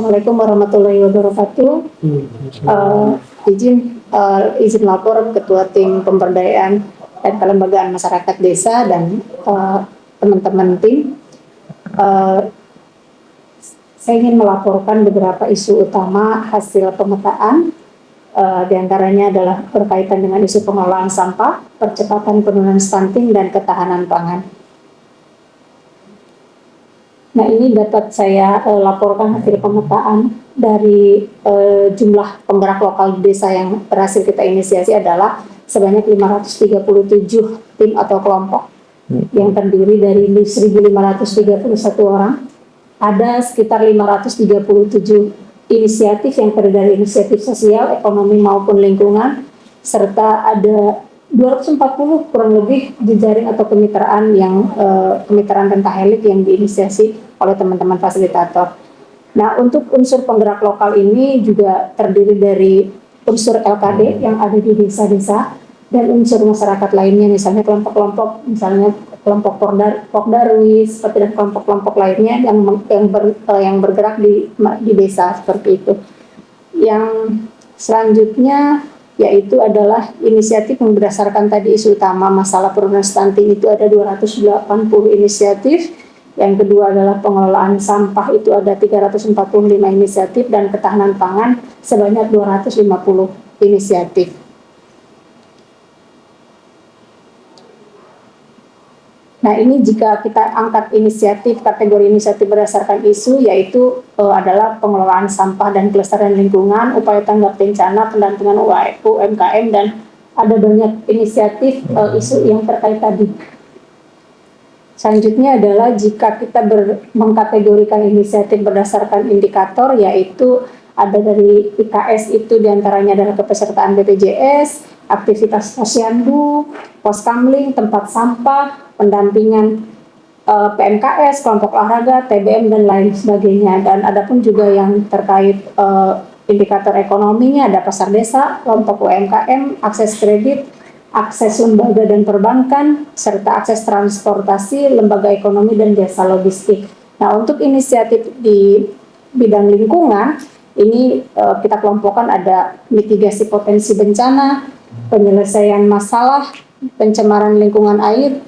Assalamualaikum warahmatullahi wabarakatuh. Izin lapor Ketua Tim Pemberdayaan dan Kelembagaan Masyarakat Desa dan teman-teman tim. Saya ingin melaporkan beberapa isu utama hasil pemetaan. Di antaranya adalah berkaitan dengan isu pengelolaan sampah, percepatan penurunan stunting, dan ketahanan pangan. Nah, ini dapat saya laporkan hasil pemetaan dari jumlah penggerak lokal di desa yang berhasil kita inisiasi adalah sebanyak 537 tim atau kelompok yang terdiri dari 1.531 orang. Ada sekitar 537 inisiatif yang terdiri dari inisiatif sosial, ekonomi maupun lingkungan, serta ada 240 kurang lebih jejaring atau kemitraan yang kemitraan pentahelik yang diinisiasi oleh teman-teman fasilitator. Nah, untuk unsur penggerak lokal ini juga terdiri dari unsur LKD yang ada di desa-desa dan unsur masyarakat lainnya, misalnya kelompok-kelompok, misalnya kelompok Pokdarwis, seperti dan kelompok-kelompok lainnya yang bergerak di desa seperti itu. Yang selanjutnya yaitu adalah inisiatif yang berdasarkan tadi isu utama masalah penurunan stunting itu ada 280 inisiatif. Yang kedua adalah pengelolaan sampah itu ada 345 inisiatif dan ketahanan pangan sebanyak 250 inisiatif. Nah, ini jika kita angkat kategori inisiatif berdasarkan isu, yaitu adalah pengelolaan sampah dan kelestarian lingkungan, upaya tanggap bencana, pendampingan UMKM, dan ada banyak inisiatif isu yang terkait tadi. Selanjutnya adalah jika kita mengkategorikan inisiatif berdasarkan indikator, yaitu ada dari IKS itu diantaranya adalah kepesertaan BPJS, aktivitas posyandu, poskamling, tempat sampah, pendampingan PMKS, kelompok olahraga, TBM, dan lain sebagainya. Dan ada pun juga yang terkait indikator ekonominya, ada pasar desa, kelompok UMKM, akses kredit, akses lembaga dan perbankan, serta akses transportasi, lembaga ekonomi, dan jasa logistik. Nah, untuk inisiatif di bidang lingkungan, ini kita kelompokkan ada mitigasi potensi bencana, penyelesaian masalah, pencemaran lingkungan air,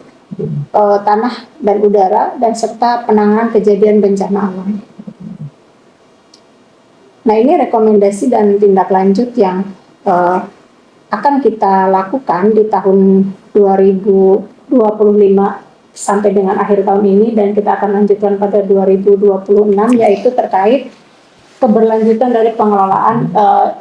tanah dan udara, dan serta penanganan kejadian bencana alam. Nah, ini rekomendasi dan tindak lanjut yang akan kita lakukan di tahun 2025 sampai dengan akhir tahun ini, dan kita akan lanjutkan pada 2026, yaitu terkait keberlanjutan dari pengelolaan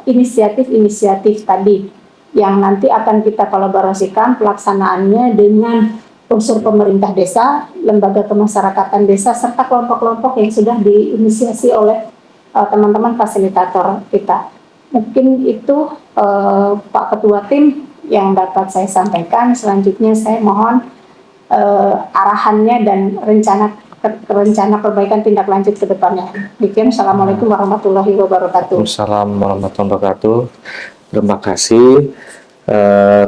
inisiatif-inisiatif tadi yang nanti akan kita kolaborasikan pelaksanaannya dengan unsur pemerintah desa, lembaga kemasyarakatan desa, serta kelompok-kelompok yang sudah diinisiasi oleh teman-teman fasilitator kita. Mungkin itu Pak Ketua Tim yang dapat saya sampaikan. Selanjutnya saya mohon arahannya dan rencana perbaikan tindak lanjut ke depannya. Demikian, Assalamualaikum warahmatullahi wabarakatuh. Assalamualaikum warahmatullahi wabarakatuh. Terima kasih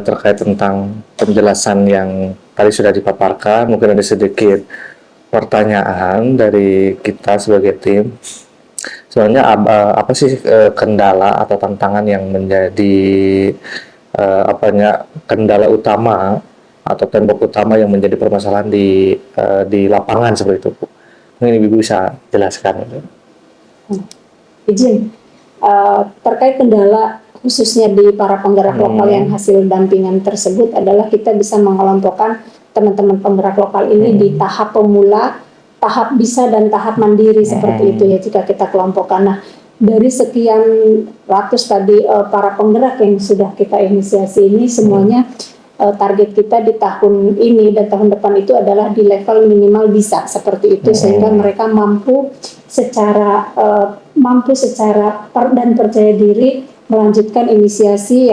terkait tentang penjelasan yang tadi sudah dipaparkan. Mungkin ada sedikit pertanyaan dari kita sebagai tim. Sebenarnya apa sih kendala atau tantangan yang menjadi kendala utama atau tembok utama yang menjadi permasalahan di lapangan seperti itu, Bu? Mungkin Ibu bisa jelaskan itu. Izin, terkait kendala khususnya di para penggerak lokal yang hasil dampingan tersebut adalah kita bisa mengelompokkan teman-teman penggerak lokal ini di tahap pemula, tahap bisa, dan tahap mandiri seperti itu ya jika kita kelompokkan. Nah, dari sekian ratus tadi para penggerak yang sudah kita inisiasi ini semuanya target kita di tahun ini dan tahun depan itu adalah di level minimal bisa seperti itu, sehingga mereka mampu secara dan percaya diri melanjutkan inisiatif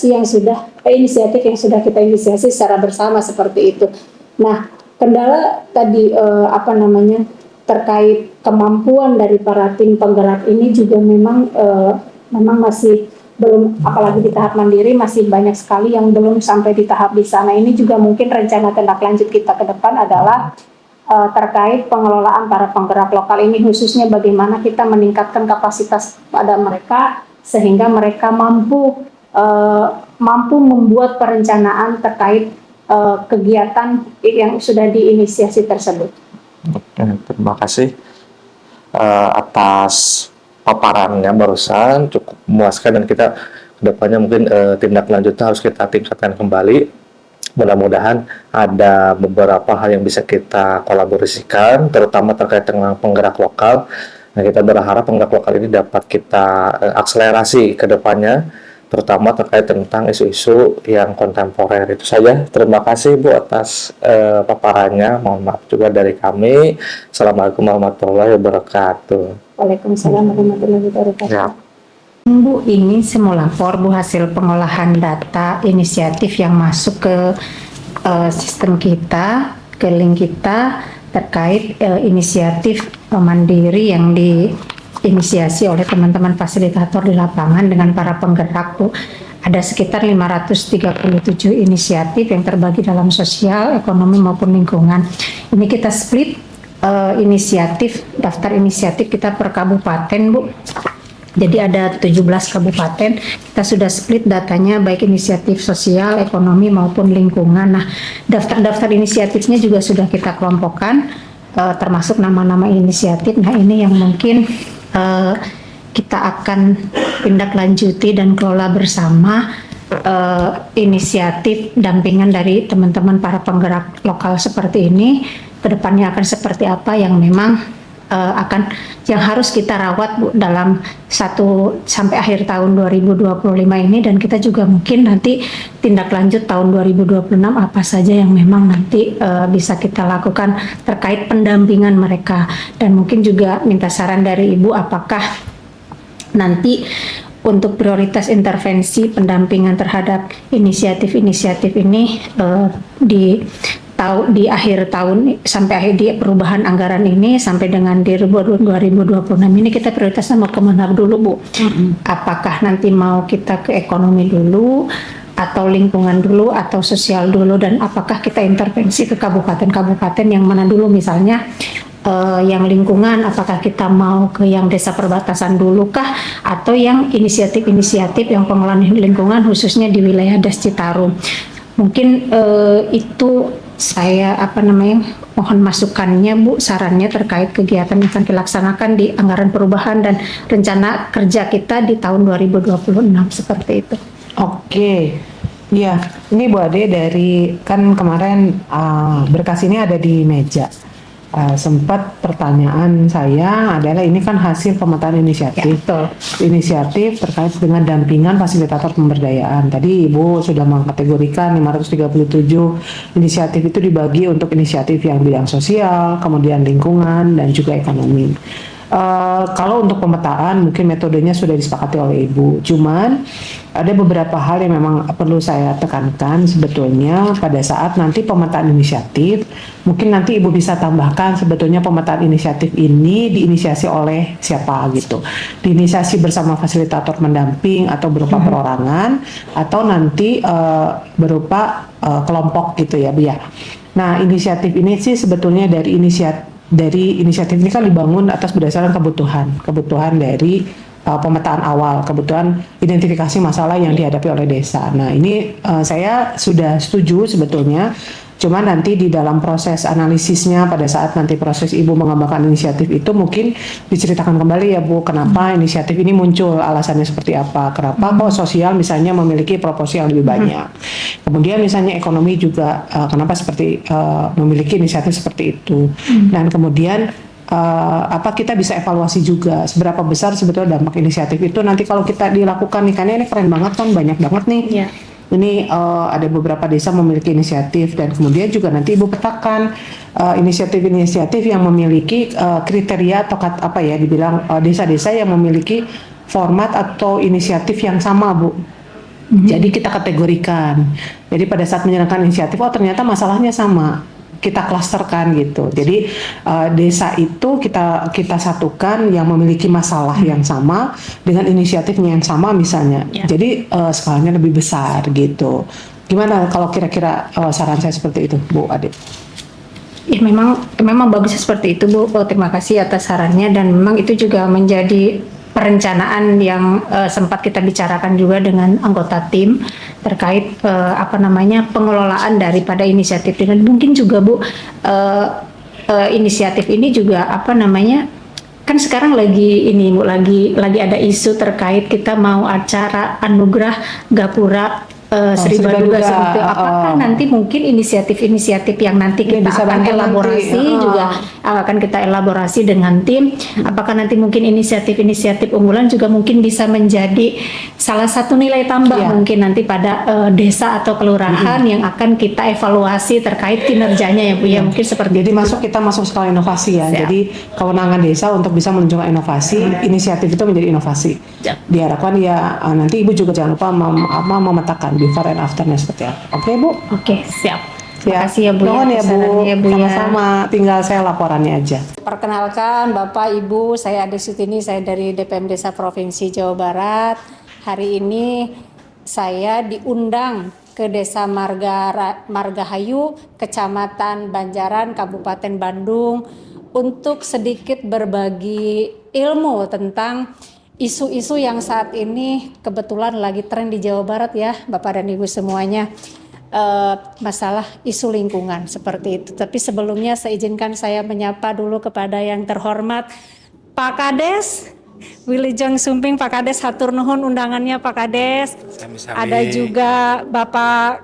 yang sudah kita inisiasi secara bersama seperti itu. Nah, kendala tadi terkait kemampuan dari para tim penggerak ini juga memang masih belum, apalagi di tahap mandiri masih banyak sekali yang belum sampai di tahap bisa. Nah, ini juga mungkin rencana tindak lanjut kita ke depan adalah terkait pengelolaan para penggerak lokal ini, khususnya bagaimana kita meningkatkan kapasitas pada mereka sehingga mereka mampu membuat perencanaan terkait kegiatan yang sudah diinisiasi tersebut. Terima kasih atas paparannya barusan, cukup memuaskan, dan kita kedepannya mungkin tindak lanjutnya harus kita tingkatkan kembali. Mudah-mudahan ada beberapa hal yang bisa kita kolaborasikan, terutama terkait dengan penggerak lokal. Nah, kita berharap penggerak lokal ini dapat kita akselerasi ke depannya, terutama terkait tentang isu-isu yang kontemporer. Itu saja. Terima kasih Bu atas paparannya. Mohon maaf juga dari kami. Assalamualaikum warahmatullahi wabarakatuh. Waalaikumsalam warahmatullahi wabarakatuh. Ya. Bu, ini simulakor Bu hasil pengolahan data inisiatif yang masuk ke sistem kita, ke link kita terkait inisiatif mandiri yang diinisiasi oleh teman-teman fasilitator di lapangan dengan para penggerak Bu. Ada sekitar 537 inisiatif yang terbagi dalam sosial, ekonomi maupun lingkungan. Ini kita split daftar inisiatif kita per kabupaten Bu. Jadi ada 17 kabupaten, kita sudah split datanya baik inisiatif sosial, ekonomi maupun lingkungan. Nah, daftar-daftar inisiatifnya juga sudah kita kelompokkan, termasuk nama-nama inisiatif. Nah, ini yang mungkin kita akan tindak lanjuti dan kelola bersama inisiatif dampingan dari teman-teman para penggerak lokal seperti ini. Kedepannya akan seperti apa yang memang yang harus kita rawat Bu dalam 1 sampai akhir tahun 2025 ini, dan kita juga mungkin nanti tindak lanjut tahun 2026 apa saja yang memang nanti bisa kita lakukan terkait pendampingan mereka, dan mungkin juga minta saran dari Ibu apakah nanti untuk prioritas intervensi pendampingan terhadap inisiatif-inisiatif ini di akhir tahun sampai akhir di perubahan anggaran ini sampai dengan di 2026 ini kita prioritasnya mau kemana dulu Bu? Apakah nanti mau kita ke ekonomi dulu atau lingkungan dulu atau sosial dulu, dan apakah kita intervensi ke kabupaten-kabupaten yang mana dulu, misalnya yang lingkungan apakah kita mau ke yang desa perbatasan dulu kah, atau yang inisiatif-inisiatif yang pengelolaan lingkungan khususnya di wilayah Das Citarum. Mungkin itu saya mohon masukannya Bu, sarannya terkait kegiatan yang akan dilaksanakan di anggaran perubahan dan rencana kerja kita di tahun 2026 seperti itu. Oke, ya ini Bu Ade dari kan kemarin berkas ini ada di meja. Sempat pertanyaan saya adalah ini kan hasil pemetaan inisiatif, inisiatif terkait dengan dampingan fasilitator pemberdayaan. Tadi Ibu sudah mengkategorikan 537 inisiatif itu dibagi untuk inisiatif yang bidang sosial, kemudian lingkungan dan juga ekonomi. Kalau untuk pemetaan mungkin metodenya sudah disepakati oleh Ibu, cuman ada beberapa hal yang memang perlu saya tekankan sebetulnya pada saat nanti pemetaan inisiatif. Mungkin nanti Ibu bisa tambahkan sebetulnya pemetaan inisiatif ini diinisiasi oleh siapa gitu, diinisiasi bersama fasilitator pendamping atau berupa perorangan atau nanti berupa kelompok gitu ya Bu ya. Nah, inisiatif ini sih sebetulnya dari inisiatif ini kan dibangun atas berdasarkan kebutuhan dari pemetaan awal, kebutuhan identifikasi masalah yang dihadapi oleh desa. Nah, ini saya sudah setuju sebetulnya, cuma nanti di dalam proses analisisnya pada saat nanti proses Ibu mengembangkan inisiatif itu mungkin diceritakan kembali ya Bu, kenapa inisiatif ini muncul, alasannya seperti apa, kenapa kok sosial misalnya memiliki proporsi yang lebih banyak. Kemudian misalnya ekonomi juga kenapa memiliki inisiatif seperti itu. Dan kemudian kita bisa evaluasi juga seberapa besar sebetulnya dampak inisiatif itu nanti kalau kita dilakukan nih, karena ini keren banget kan, banyak banget nih. Ini ada beberapa desa memiliki inisiatif, dan kemudian juga nanti Ibu petakan inisiatif-inisiatif yang memiliki kriteria atau dibilang desa-desa yang memiliki format atau inisiatif yang sama Bu. Jadi kita kategorikan. Jadi pada saat menjalankan inisiatif, ternyata masalahnya sama. Kita klasterkan gitu. Jadi desa itu kita satukan yang memiliki masalah yang sama dengan inisiatifnya yang sama misalnya. Jadi skalanya lebih besar gitu. Gimana kalau kira-kira saran saya seperti itu Bu Ade? Ya memang bagusnya seperti itu Bu. Terima kasih atas sarannya dan memang itu juga menjadi perencanaan yang sempat kita bicarakan juga dengan anggota tim terkait pengelolaan daripada inisiatif ini. Dan mungkin juga Bu inisiatif ini juga kan sekarang lagi ini Bu, lagi ada isu terkait kita mau acara anugerah Gapura Sri Baduga seperti apakah nanti mungkin inisiatif-inisiatif yang nanti kita bisa akan bantu elaborasi nanti. juga akan kita elaborasi dengan tim, apakah nanti mungkin inisiatif-inisiatif unggulan juga mungkin bisa menjadi salah satu nilai tambah mungkin nanti pada desa atau kelurahan yang akan kita evaluasi terkait kinerjanya ya Bu ya, mungkin seperti Jadi itu. kita masuk skala inovasi ya. Siap. Jadi kewenangan desa untuk bisa menunjukkan inovasi, inisiatif itu menjadi inovasi. Siap. Diharapkan ya nanti Ibu juga jangan lupa memetakan before and afternya seperti apa. Oke Bu? Oke, siap. Terima Ya. kasih ya Bu Mohon ya Bu. sarannya, Bu ya. Sama-sama. Tinggal saya laporannya aja. Perkenalkan Bapak Ibu, saya Ade Sutini, saya dari DPM Desa Provinsi Jawa Barat. Hari ini saya diundang ke Desa Margahayu, Kecamatan Banjaran, Kabupaten Bandung untuk sedikit berbagi ilmu tentang isu-isu yang saat ini kebetulan lagi tren di Jawa Barat ya Bapak dan Ibu semuanya. Masalah isu lingkungan seperti itu. Tapi sebelumnya saya izinkan saya menyapa dulu kepada yang terhormat Pak Kades Wilujeng Sumping. Pak Kades hatur nuhun undangannya Pak Kades. Sami-sami. Ada juga Bapak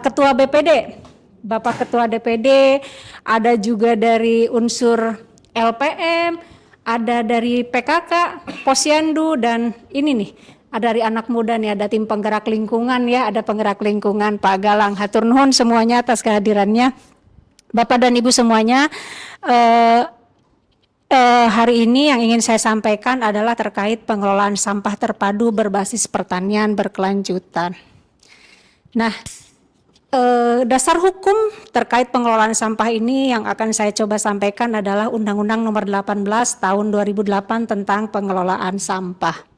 Ketua BPD, Bapak Ketua DPD, ada juga dari unsur LPM, ada dari PKK, Posyandu, dan ini nih ada dari anak muda nih, ada tim penggerak lingkungan ya, ada penggerak lingkungan Pak Galang. Hatur nuhun semuanya atas kehadirannya. Bapak dan Ibu semuanya, hari ini yang ingin saya sampaikan adalah terkait pengelolaan sampah terpadu berbasis pertanian berkelanjutan. Nah, dasar hukum terkait pengelolaan sampah ini yang akan saya coba sampaikan adalah Undang-Undang Nomor 18 Tahun 2008 tentang pengelolaan sampah.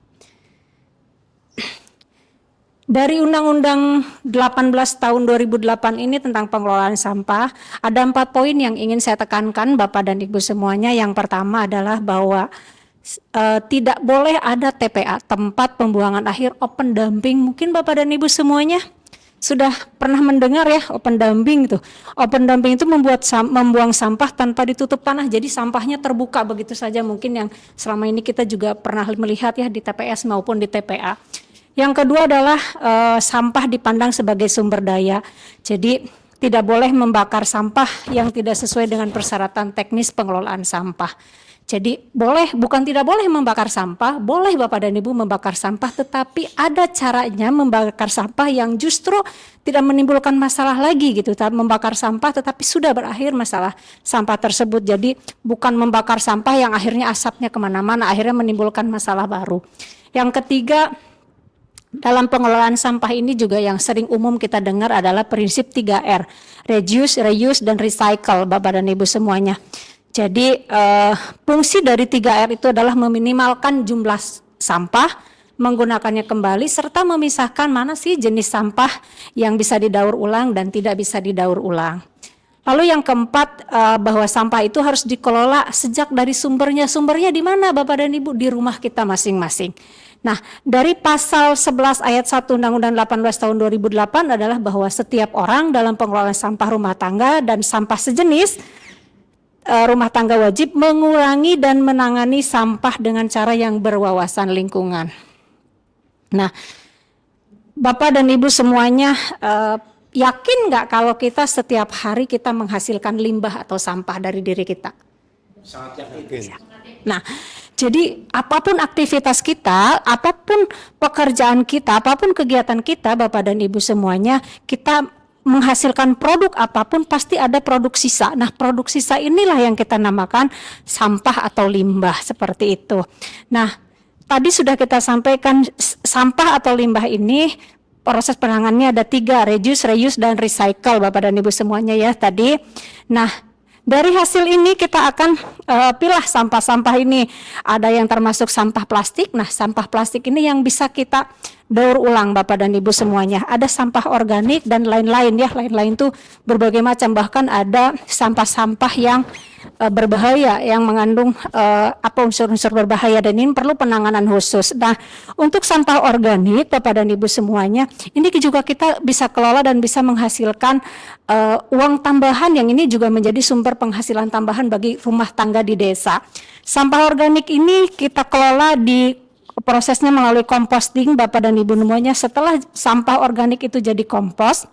Dari Undang-Undang 18 tahun 2008 ini tentang pengelolaan sampah, ada 4 poin yang ingin saya tekankan Bapak dan Ibu semuanya. Yang pertama adalah bahwa tidak boleh ada TPA, tempat pembuangan akhir open dumping. Mungkin Bapak dan Ibu semuanya sudah pernah mendengar ya open dumping itu. Open dumping itu membuang sampah tanpa ditutup tanah, jadi sampahnya terbuka begitu saja. Mungkin yang selama ini kita juga pernah melihat ya di TPS maupun di TPA. Yang kedua adalah sampah dipandang sebagai sumber daya. Jadi tidak boleh membakar sampah yang tidak sesuai dengan persyaratan teknis pengelolaan sampah. Jadi bukan tidak boleh membakar sampah, boleh Bapak dan Ibu membakar sampah, tetapi ada caranya membakar sampah yang justru tidak menimbulkan masalah lagi gitu. Membakar sampah tetapi sudah berakhir masalah sampah tersebut. Jadi bukan membakar sampah yang akhirnya asapnya kemana-mana, akhirnya menimbulkan masalah baru. Yang ketiga, dalam pengelolaan sampah ini juga yang sering umum kita dengar adalah prinsip 3R, reduce, reuse, dan recycle Bapak dan Ibu semuanya. Jadi fungsi dari 3R itu adalah meminimalkan jumlah sampah, menggunakannya kembali, serta memisahkan mana sih jenis sampah yang bisa didaur ulang dan tidak bisa didaur ulang. Lalu yang keempat, bahwa sampah itu harus dikelola sejak dari sumbernya. Sumbernya di mana Bapak dan Ibu? Di rumah kita masing-masing. Nah, dari pasal 11 ayat 1 Undang-Undang 18 tahun 2008 adalah bahwa setiap orang dalam pengelolaan sampah rumah tangga dan sampah sejenis rumah tangga wajib mengurangi dan menangani sampah dengan cara yang berwawasan lingkungan. Nah, Bapak dan Ibu semuanya yakin nggak kalau kita setiap hari kita menghasilkan limbah atau sampah dari diri kita? Sangat yakin. Nah, jadi apapun aktivitas kita, apapun pekerjaan kita, apapun kegiatan kita, Bapak dan Ibu semuanya, kita menghasilkan produk apapun pasti ada produk sisa. Nah, produk sisa inilah yang kita namakan sampah atau limbah seperti itu. Nah, tadi sudah kita sampaikan sampah atau limbah ini proses penanganannya ada 3, reduce, reuse, dan recycle Bapak dan Ibu semuanya ya tadi. Nah, Dari hasil ini kita akan pilah sampah-sampah ini. Ada yang termasuk sampah plastik. Nah, sampah plastik ini yang bisa kita daur ulang Bapak dan Ibu semuanya. Ada sampah organik dan lain-lain ya. Lain-lain tuh berbagai macam. Bahkan ada sampah-sampah yang berbahaya, yang mengandung unsur-unsur berbahaya, dan ini perlu penanganan khusus. Nah, untuk sampah organik Bapak dan Ibu semuanya, ini juga kita bisa kelola dan bisa menghasilkan uang tambahan, yang ini juga menjadi sumber penghasilan tambahan bagi rumah tangga di desa. Sampah organik ini kita kelola di prosesnya melalui composting Bapak dan Ibu semuanya. Setelah sampah organik itu jadi kompos,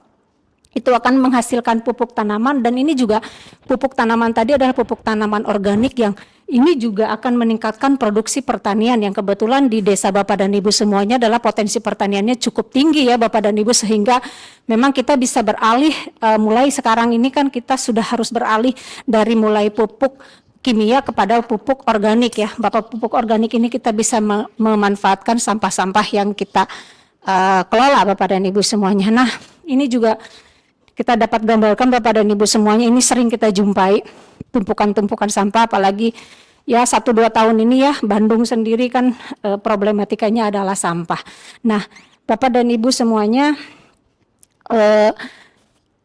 itu akan menghasilkan pupuk tanaman, dan ini juga pupuk tanaman tadi adalah pupuk tanaman organik yang ini juga akan meningkatkan produksi pertanian, yang kebetulan di desa Bapak dan Ibu semuanya adalah potensi pertaniannya cukup tinggi ya Bapak dan Ibu, sehingga memang kita bisa beralih mulai sekarang ini kan kita sudah harus beralih dari mulai pupuk kimia kepada pupuk organik ya Bapak. Pupuk organik ini kita bisa memanfaatkan sampah-sampah yang kita kelola Bapak dan Ibu semuanya. Nah, ini juga kita dapat gambarkan Bapak dan Ibu semuanya, ini sering kita jumpai tumpukan-tumpukan sampah, apalagi ya 1-2 tahun ini ya Bandung sendiri kan problematikanya adalah sampah. Nah, Bapak dan Ibu semuanya,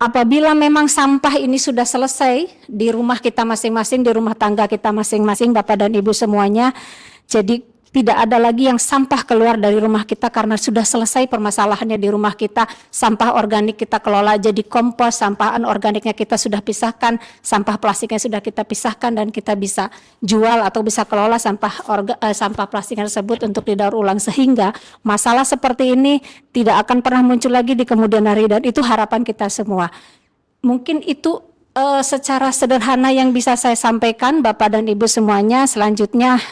apabila memang sampah ini sudah selesai di rumah kita masing-masing, di rumah tangga kita masing-masing Bapak dan Ibu semuanya, jadi tidak ada lagi yang sampah keluar dari rumah kita karena sudah selesai permasalahannya di rumah kita. Sampah organik kita kelola jadi kompos, sampah anorganiknya kita sudah pisahkan, sampah plastiknya sudah kita pisahkan, dan kita bisa jual atau bisa kelola sampah plastik tersebut untuk didaur ulang, sehingga masalah seperti ini tidak akan pernah muncul lagi di kemudian hari, dan itu harapan kita semua. Mungkin itu secara sederhana yang bisa saya sampaikan Bapak dan Ibu semuanya. Selanjutnya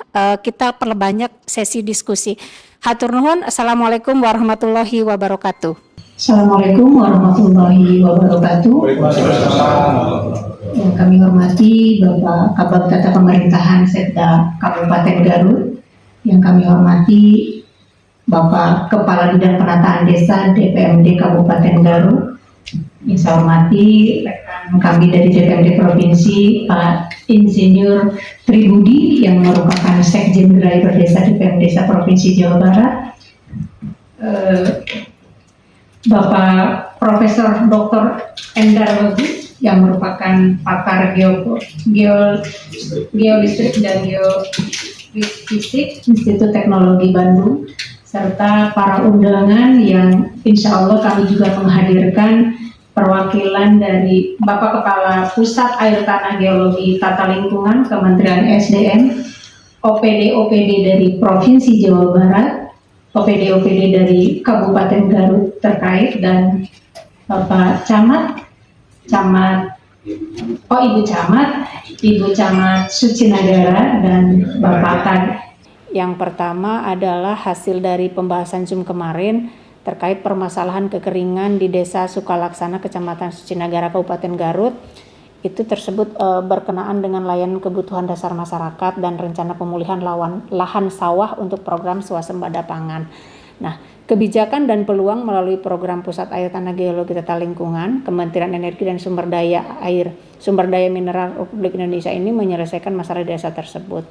kita perbanyak sesi diskusi. Hatur nuhun. Assalamualaikum warahmatullahi wabarakatuh. Assalamualaikum warahmatullahi wabarakatuh. Yang kami hormati Bapak Kabag Tata Pemerintahan Setda Kabupaten Garut, yang kami hormati Bapak Kepala Bidang Penataan Desa DPMD Kabupaten Garut, yang saya hormati rekan kami dari DPMD Provinsi Pak Insinyur Tribudi yang merupakan Sekjen Driver Desa DPM Desa Provinsi Jawa Barat, Bapak Profesor Dr. Endar Bagus yang merupakan pakar geolistrik dan geofisik Institut Teknologi Bandung, serta para undangan yang insya Allah kami juga menghadirkan perwakilan dari Bapak Kepala Pusat Air Tanah Geologi Tata Lingkungan Kementerian SDM, OPD-OPD dari Provinsi Jawa Barat, OPD-OPD dari Kabupaten Garut terkait, dan Bapak Ibu Camat Sucinagara, dan Bapak Kad. Yang pertama adalah hasil dari pembahasan Zoom kemarin terkait permasalahan kekeringan di Desa Sukalaksana, Kecamatan Sucinagara, Kabupaten Garut. Itu tersebut berkenaan dengan layanan kebutuhan dasar masyarakat dan rencana pemulihan lahan sawah untuk program swasembada pangan. Nah, kebijakan dan peluang melalui program Pusat Air Tanah Geologi Tata Lingkungan, Kementerian Energi dan Sumber Daya Mineral Republik Indonesia ini menyelesaikan masalah desa tersebut.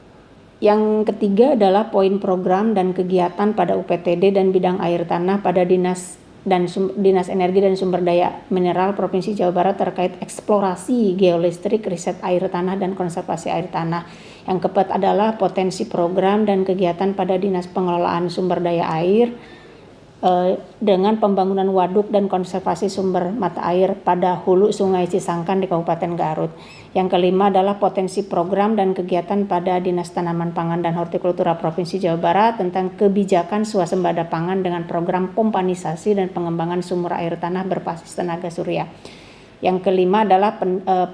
Yang ketiga adalah poin program dan kegiatan pada UPTD dan bidang air tanah pada Dinas Energi dan Sumber Daya Mineral Provinsi Jawa Barat terkait eksplorasi geolistrik, riset air tanah, dan konservasi air tanah. Yang keempat adalah potensi program dan kegiatan pada Dinas Pengelolaan Sumber Daya Air dengan pembangunan waduk dan konservasi sumber mata air pada hulu Sungai Cisangkan di Kabupaten Garut. Yang kelima adalah potensi program dan kegiatan pada Dinas Tanaman Pangan dan Hortikultura Provinsi Jawa Barat tentang kebijakan swasembada pangan dengan program pompanisasi dan pengembangan sumur air tanah berbasis tenaga surya. Yang kelima adalah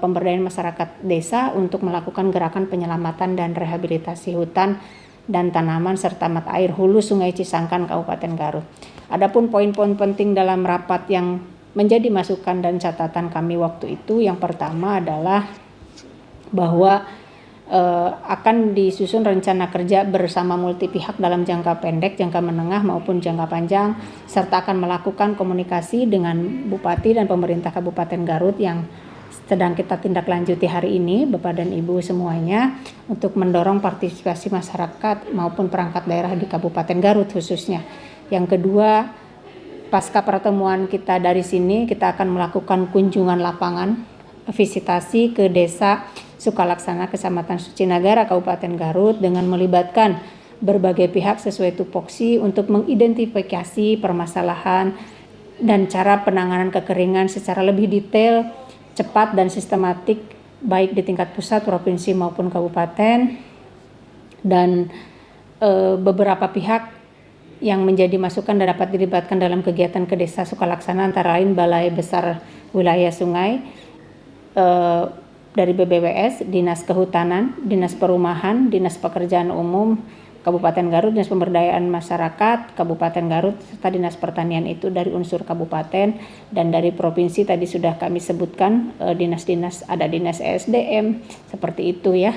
pemberdayaan masyarakat desa untuk melakukan gerakan penyelamatan dan rehabilitasi hutan dan tanaman serta mata air hulu Sungai Cisangkan Kabupaten Garut. Adapun poin-poin penting dalam rapat yang menjadi masukan dan catatan kami waktu itu, yang pertama adalah bahwa akan disusun rencana kerja bersama multi pihak dalam jangka pendek, jangka menengah maupun jangka panjang, serta akan melakukan komunikasi dengan Bupati dan pemerintah Kabupaten Garut yang sedang kita tindak lanjuti hari ini, Bapak dan Ibu semuanya, untuk mendorong partisipasi masyarakat maupun perangkat daerah di Kabupaten Garut khususnya. Yang kedua, pasca pertemuan kita dari sini, kita akan melakukan kunjungan lapangan, visitasi ke Desa Sukalaksana, Kecamatan Sucinagara, Kabupaten Garut, dengan melibatkan berbagai pihak sesuai tupoksi untuk mengidentifikasi permasalahan dan cara penanganan kekeringan secara lebih detail, cepat dan sistematik, baik di tingkat pusat, provinsi maupun kabupaten. Dan beberapa pihak yang menjadi masukan dan dapat dilibatkan dalam kegiatan ke Desa Sukalaksana antara lain Balai Besar Wilayah Sungai, dari BBWS, Dinas Kehutanan, Dinas Perumahan, Dinas Pekerjaan Umum Kabupaten Garut, Dinas Pemberdayaan Masyarakat Kabupaten Garut, serta Dinas Pertanian itu dari unsur kabupaten, dan dari provinsi tadi sudah kami sebutkan dinas-dinas, ada Dinas ESDM, seperti itu ya.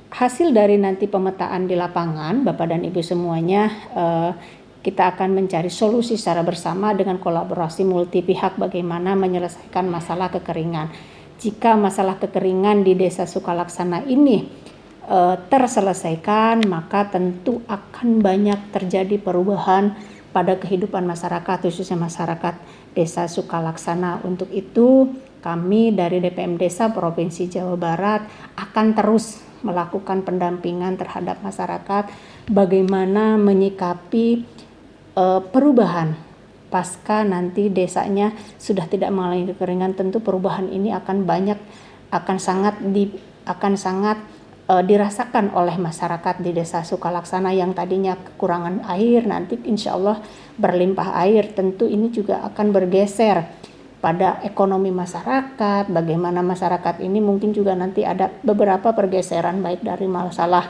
Hasil dari nanti pemetaan di lapangan, Bapak dan Ibu semuanya, kita akan mencari solusi secara bersama dengan kolaborasi multi pihak bagaimana menyelesaikan masalah kekeringan. Jika masalah kekeringan di Desa Sukalaksana ini terselesaikan, maka tentu akan banyak terjadi perubahan pada kehidupan masyarakat, khususnya masyarakat Desa Sukalaksana. Untuk itu, kami dari DPM Desa Provinsi Jawa Barat akan terus melakukan pendampingan terhadap masyarakat, bagaimana menyikapi perubahan pasca nanti desanya sudah tidak mengalami kekeringan. Tentu perubahan ini akan sangat dirasakan oleh masyarakat di Desa Sukalaksana yang tadinya kekurangan air, nanti insya Allah berlimpah air. Tentu ini juga akan bergeser pada ekonomi masyarakat, bagaimana masyarakat ini mungkin juga nanti ada beberapa pergeseran baik dari masalah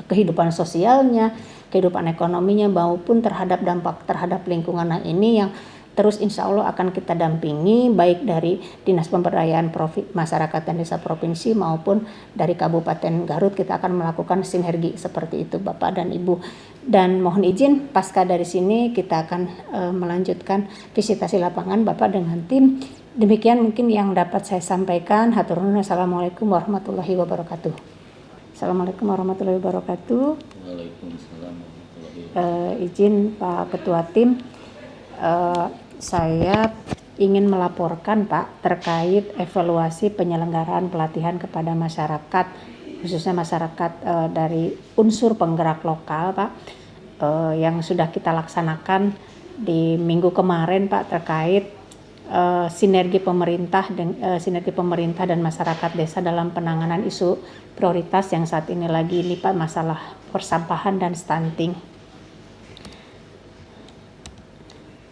kehidupan sosialnya, kehidupan ekonominya, maupun terhadap dampak terhadap lingkungan. Nah, ini yang terus insya Allah akan kita dampingi baik dari Dinas Pemberdayaan Masyarakat dan Desa Provinsi maupun dari Kabupaten Garut. Kita akan melakukan sinergi seperti itu Bapak dan Ibu. Dan mohon izin pasca dari sini kita akan melanjutkan visitasi lapangan Bapak dengan tim. Demikian mungkin yang dapat saya sampaikan. Hatur nuhun. Assalamualaikum warahmatullahi wabarakatuh. Assalamualaikum warahmatullahi wabarakatuh. Waalaikumsalam warahmatullahi wabarakatuh. Izin Pak Ketua Tim, saya ingin melaporkan Pak terkait evaluasi penyelenggaraan pelatihan kepada masyarakat, khususnya masyarakat dari unsur penggerak lokal Pak, yang sudah kita laksanakan di minggu kemarin Pak, terkait sinergi pemerintah dan masyarakat desa dalam penanganan isu prioritas yang saat ini lagi ini Pak, masalah persampahan dan stunting.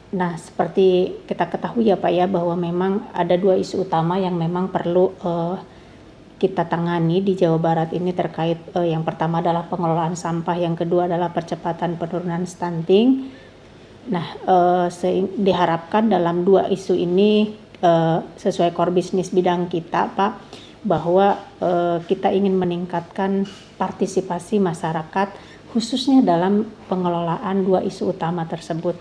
Nah, seperti kita ketahui ya Pak ya, bahwa memang ada dua isu utama yang memang perlu kita tangani di Jawa Barat ini terkait yang pertama adalah pengelolaan sampah, yang kedua adalah percepatan penurunan stunting. Nah, diharapkan dalam dua isu ini sesuai core business bidang kita Pak, bahwa kita ingin meningkatkan partisipasi masyarakat khususnya dalam pengelolaan dua isu utama tersebut.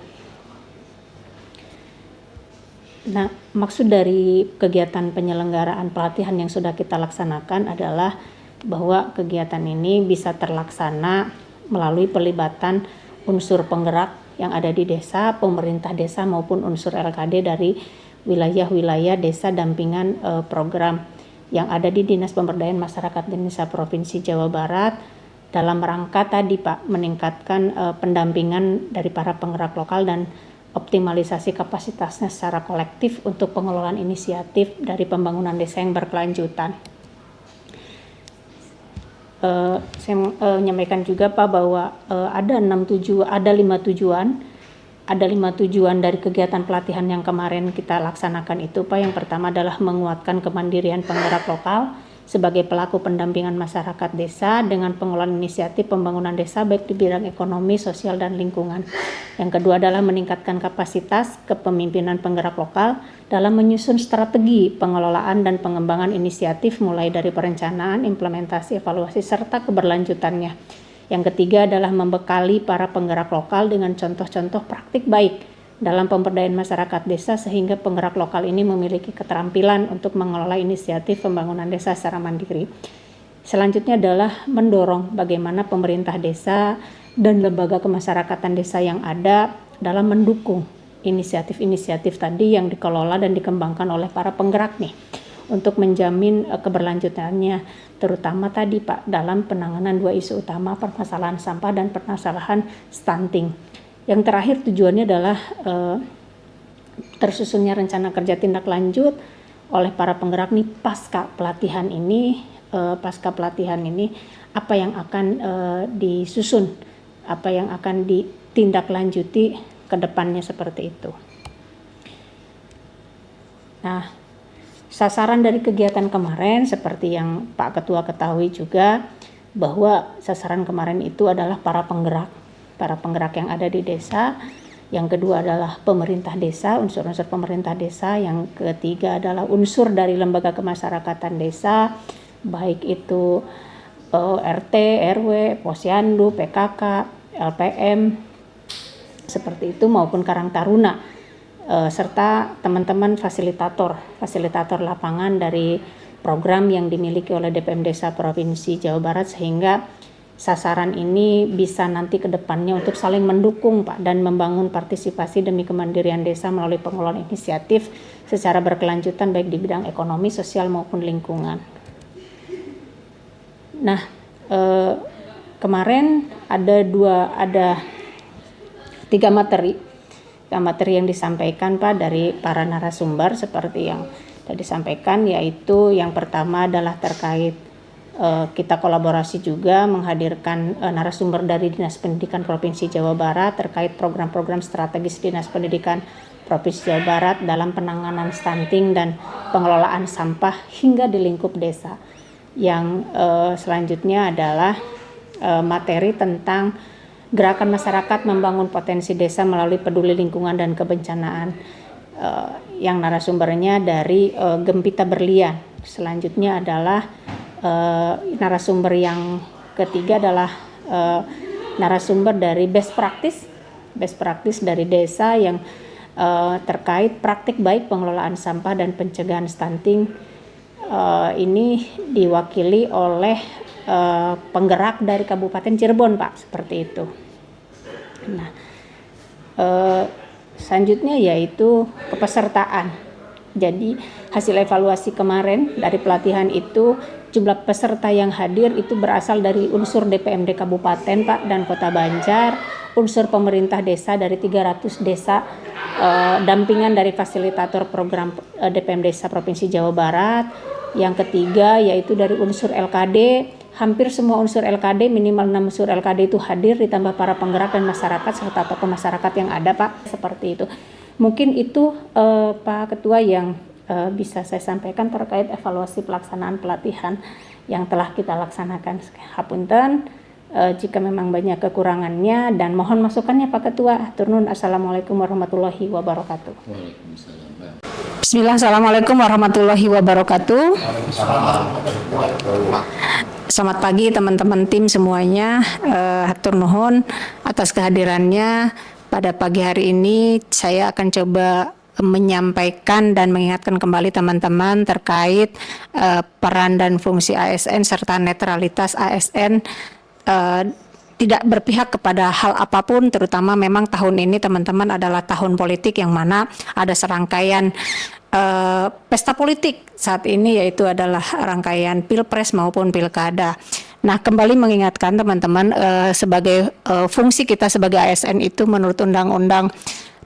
Nah, maksud dari kegiatan penyelenggaraan pelatihan yang sudah kita laksanakan adalah bahwa kegiatan ini bisa terlaksana melalui pelibatan unsur penggerak yang ada di desa, pemerintah desa maupun unsur LKD dari wilayah-wilayah desa dampingan program yang ada di Dinas Pemberdayaan Masyarakat dan Desa Provinsi Jawa Barat, dalam rangka tadi Pak meningkatkan pendampingan dari para penggerak lokal dan optimalisasi kapasitasnya secara kolektif untuk pengelolaan inisiatif dari pembangunan desa yang berkelanjutan. Saya menyampaikan juga Pak bahwa ada 5 tujuan dari kegiatan pelatihan yang kemarin kita laksanakan itu Pak. Yang pertama adalah menguatkan kemandirian penggerak lokal sebagai pelaku pendampingan masyarakat desa dengan pengelolaan inisiatif pembangunan desa baik di bidang ekonomi, sosial, dan lingkungan. Yang kedua adalah meningkatkan kapasitas kepemimpinan penggerak lokal dalam menyusun strategi pengelolaan dan pengembangan inisiatif mulai dari perencanaan, implementasi, evaluasi, serta keberlanjutannya. Yang ketiga adalah membekali para penggerak lokal dengan contoh-contoh praktik baik dalam pemberdayaan masyarakat desa sehingga penggerak lokal ini memiliki keterampilan untuk mengelola inisiatif pembangunan desa secara mandiri. Selanjutnya adalah mendorong bagaimana pemerintah desa dan lembaga kemasyarakatan desa yang ada dalam mendukung inisiatif-inisiatif tadi yang dikelola dan dikembangkan oleh para penggerak nih untuk menjamin keberlanjutannya, terutama tadi Pak dalam penanganan dua isu utama, permasalahan sampah dan permasalahan stunting. Yang terakhir tujuannya adalah tersusunnya rencana kerja tindak lanjut oleh para penggerak nih pasca pelatihan ini apa yang akan disusun, apa yang akan ditindaklanjuti ke depannya seperti itu. Nah, sasaran dari kegiatan kemarin seperti yang Pak Ketua ketahui juga bahwa sasaran kemarin itu adalah para penggerak yang ada di desa. Yang kedua adalah pemerintah desa, unsur-unsur pemerintah desa. Yang ketiga adalah unsur dari lembaga kemasyarakatan desa, baik itu RT, RW, Posyandu, PKK, LPM, seperti itu maupun Karang Taruna, serta teman-teman fasilitator lapangan dari program yang dimiliki oleh DPM Desa Provinsi Jawa Barat, sehingga sasaran ini bisa nanti ke depannya untuk saling mendukung Pak dan membangun partisipasi demi kemandirian desa melalui pengelolaan inisiatif secara berkelanjutan baik di bidang ekonomi, sosial maupun lingkungan. Nah, kemarin ada tiga materi yang disampaikan Pak dari para narasumber seperti yang tadi disampaikan, yaitu yang pertama adalah terkait kita kolaborasi juga menghadirkan narasumber dari Dinas Pendidikan Provinsi Jawa Barat terkait program-program strategis Dinas Pendidikan Provinsi Jawa Barat dalam penanganan stunting dan pengelolaan sampah hingga di lingkup desa. Yang selanjutnya adalah materi tentang gerakan masyarakat membangun potensi desa melalui peduli lingkungan dan kebencanaan, yang narasumbernya dari Gempita Berlian. Selanjutnya adalah narasumber yang ketiga adalah narasumber dari best practice dari desa yang terkait praktik baik pengelolaan sampah dan pencegahan stunting. Ini diwakili oleh penggerak dari Kabupaten Cirebon Pak, seperti itu. Nah, selanjutnya yaitu kepesertaan. Jadi hasil evaluasi kemarin dari pelatihan itu jumlah peserta yang hadir itu berasal dari unsur DPMD Kabupaten Pak dan Kota Banjar, unsur pemerintah desa dari 300 desa, dampingan dari fasilitator program DPM Desa Provinsi Jawa Barat. Yang ketiga yaitu dari unsur LKD, hampir semua unsur LKD, minimal 6 unsur LKD itu hadir, ditambah para penggerak dan masyarakat serta tokoh masyarakat yang ada Pak, seperti itu. Mungkin itu Pak Ketua yang bisa saya sampaikan terkait evaluasi pelaksanaan pelatihan yang telah kita laksanakan. Hapunten jika memang banyak kekurangannya dan mohon masukannya Pak Ketua. Turun. Assalamualaikum warahmatullahi wabarakatuh. Waalaikumsalam. Bismillah, Assalamualaikum warahmatullahi wabarakatuh. Selamat pagi teman-teman tim semuanya. Hatur nuhun atas kehadirannya. Pada pagi hari ini saya akan coba menyampaikan dan mengingatkan kembali teman-teman terkait peran dan fungsi ASN serta netralitas ASN tidak berpihak kepada hal apapun, terutama memang tahun ini teman-teman adalah tahun politik yang mana ada serangkaian pesta politik saat ini, yaitu adalah rangkaian pilpres maupun pilkada. Nah, kembali mengingatkan teman-teman sebagai fungsi kita sebagai ASN itu menurut Undang-Undang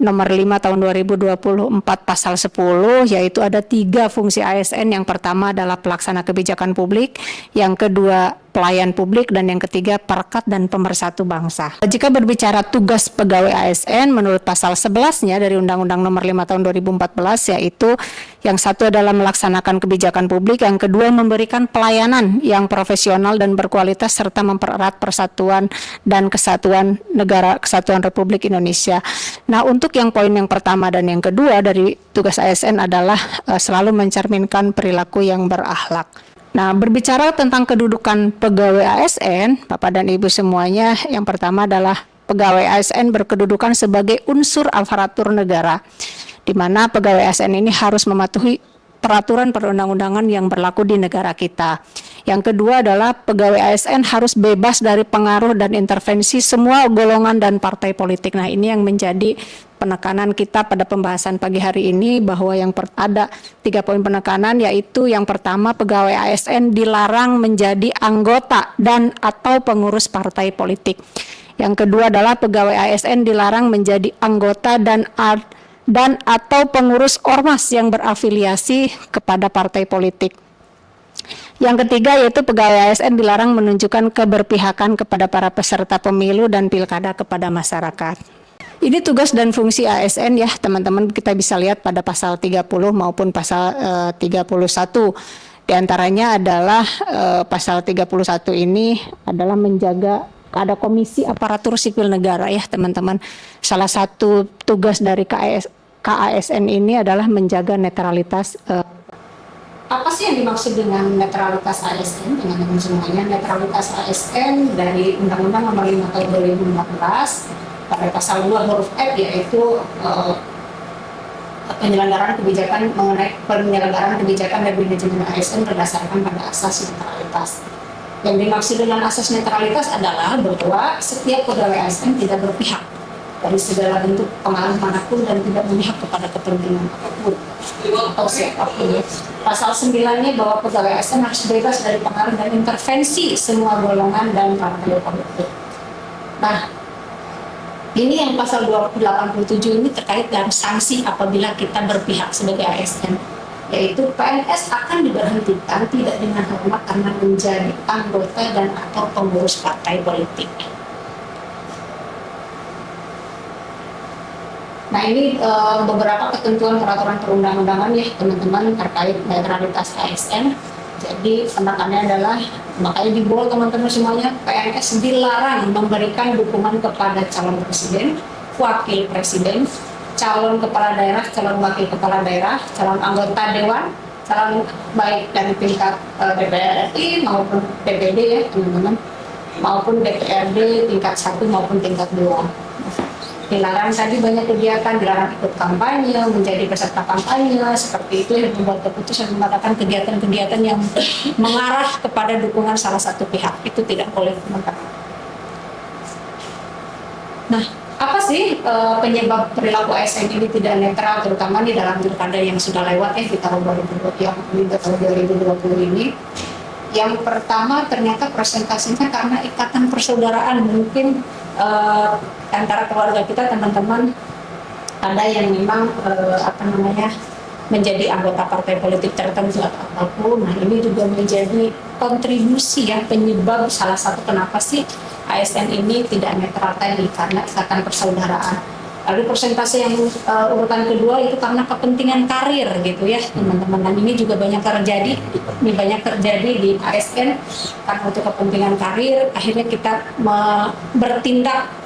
Nomor 5 Tahun 2024 Pasal 10, yaitu ada 3 fungsi ASN. Yang pertama adalah pelaksana kebijakan publik, yang kedua pelayan publik, dan yang ketiga perekat dan pemersatu bangsa. Jika berbicara tugas pegawai ASN menurut pasal 11-nya dari Undang-Undang Nomor 5 Tahun 2014, yaitu yang satu adalah melaksanakan kebijakan publik, yang kedua memberikan pelayanan yang profesional dan berkualitas serta mempererat persatuan dan kesatuan negara kesatuan Republik Indonesia. Nah, untuk yang poin yang pertama dan yang kedua dari tugas ASN adalah selalu mencerminkan perilaku yang berakhlak. Nah, berbicara tentang kedudukan pegawai ASN, Bapak dan Ibu semuanya, yang pertama adalah pegawai ASN berkedudukan sebagai unsur aparatur negara, di mana pegawai ASN ini harus mematuhi peraturan perundang-undangan yang berlaku di negara kita. Yang kedua adalah pegawai ASN harus bebas dari pengaruh dan intervensi semua golongan dan partai politik. Nah, ini yang menjadi penekanan kita pada pembahasan pagi hari ini, bahwa ada 3 poin penekanan, yaitu yang pertama, pegawai ASN dilarang menjadi anggota dan atau pengurus partai politik. Yang kedua adalah pegawai ASN dilarang menjadi anggota dan atau pengurus ormas yang berafiliasi kepada partai politik. Yang ketiga yaitu pegawai ASN dilarang menunjukkan keberpihakan kepada para peserta pemilu dan pilkada kepada masyarakat. Ini tugas dan fungsi ASN ya teman-teman, kita bisa lihat pada pasal 30 maupun pasal 31. Di antaranya adalah pasal 31 ini adalah menjaga, ada komisi aparatur sipil negara ya teman-teman. Salah satu tugas dari KASN ini adalah menjaga netralitas. Apa sih yang dimaksud dengan netralitas ASN? Teman-teman semuanya, netralitas ASN dari Undang-Undang Nomor 5 Tahun 2014 pada pasal 2 huruf F, yaitu penyelenggaraan kebijakan mengenai penyelenggaraan kebijakan dan manajemen ASN berdasarkan pada asas netralitas. Yang dimaksud dengan asas netralitas adalah bahwa setiap pegawai ASN tidak berpihak dari segala bentuk pengaruh manapun dan tidak memihak kepada kepentingan apapun atau siapapun. Pasal 9-nya bahwa pegawai ASN harus bebas dari pengaruh dan intervensi semua golongan dan partai politik. Nah, ini yang pasal 287 ini terkait dengan sanksi apabila kita berpihak sebagai ASN, yaitu PNS akan diberhentikan tidak dengan hormat karena menjadi anggota dan atau pengurus partai politik. Nah, ini beberapa ketentuan peraturan perundang-undangan ya teman-teman terkait netralitas ASN. Jadi penekanannya adalah, makanya di bawah teman-teman semuanya, PNS dilarang memberikan dukungan kepada calon presiden, wakil presiden, calon kepala daerah, calon wakil kepala daerah, calon anggota dewan, calon baik dari tingkat DPR RI maupun DPD ya teman-teman, maupun DPRD tingkat 1 maupun tingkat 2. Dilarang tadi banyak kegiatan, dilarang ikut kampanye, menjadi peserta kampanye, seperti itu yang membuat keputusan mengadakan kegiatan-kegiatan yang mengarah kepada dukungan salah satu pihak, itu tidak boleh teman-teman. Nah, apa sih penyebab perilaku ASN ini tidak netral, terutama di dalam pilkada yang sudah lewat di tahun 2020 ini? Yang pertama ternyata presentasinya karena ikatan persaudaraan, mungkin antara keluarga kita teman-teman ada yang memang menjadi anggota partai politik tertentu atau apapun. Nah, ini juga menjadi kontribusi ya, penyebab salah satu kenapa sih ASN ini tidak netral tadi, karena ikatan persaudaraan. Lalu persentase yang urutan kedua itu karena kepentingan karir gitu ya teman-teman. Dan ini juga banyak terjadi di ASN, karena untuk kepentingan karir akhirnya kita bertindak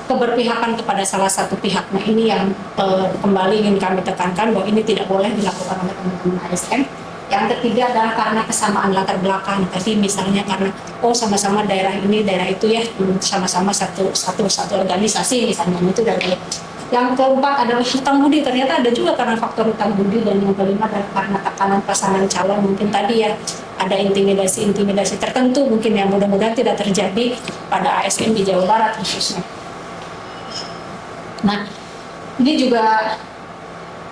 keberpihakan kepada salah satu pihak. Nah, ini yang kembali ingin kami tekankan bahwa ini tidak boleh dilakukan oleh teman-teman ASN. Yang ketiga adalah karena kesamaan latar belakang. Tadi misalnya karena sama-sama daerah ini, daerah itu ya, sama-sama satu organisasi misalnya, itu dari. Yang keempat adalah hutang budi. Ternyata ada juga karena faktor hutang budi. Dan yang kelima adalah karena tekanan pasangan calon. Mungkin tadi ya ada intimidasi tertentu mungkin yang mudah-mudahan tidak terjadi pada ASN di Jawa Barat khususnya. Nah, ini juga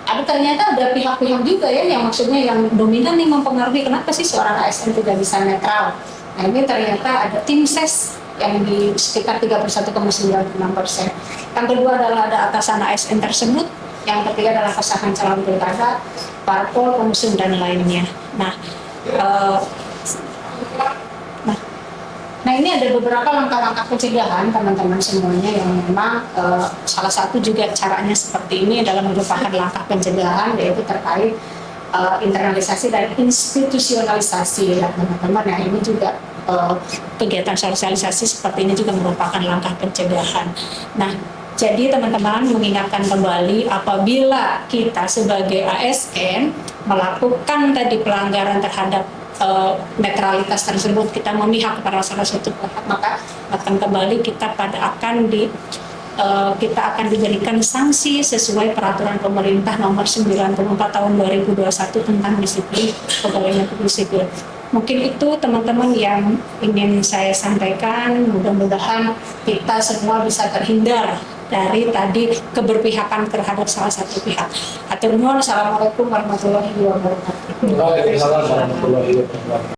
ternyata ada pihak-pihak juga ya yang maksudnya yang dominan nih mempengaruhi kenapa sih seorang ASN tidak bisa netral. Nah, ini ternyata ada tim ses yang di sekitar 31,96%. Yang kedua adalah ada atasan ASN tersebut. Yang ketiga adalah pasangan calon pilkada, parpol, pengusung dan lainnya. Nah, ini ada beberapa langkah-langkah pencegahan teman-teman semuanya yang memang salah satu juga caranya seperti ini adalah merupakan langkah pencegahan, yaitu terkait internalisasi dan institusionalisasi ya teman-teman. Nah, ini juga kegiatan sosialisasi seperti ini juga merupakan langkah pencegahan. Nah, jadi teman-teman mengingatkan kembali, apabila kita sebagai ASN melakukan tadi pelanggaran terhadap netralitas tersebut, kita memihak kepada salah satu pihak, maka akan kembali kita kita akan diberikan sanksi sesuai peraturan pemerintah nomor 94 tahun 2021 tentang disiplin pegawai negeri sipil. Mungkin itu teman-teman yang ingin saya sampaikan. Mudah-mudahan kita semua bisa terhindar dari tadi keberpihakan terhadap salah satu pihak. Hatur nuhun. Assalamualaikum warahmatullahi wabarakatuh.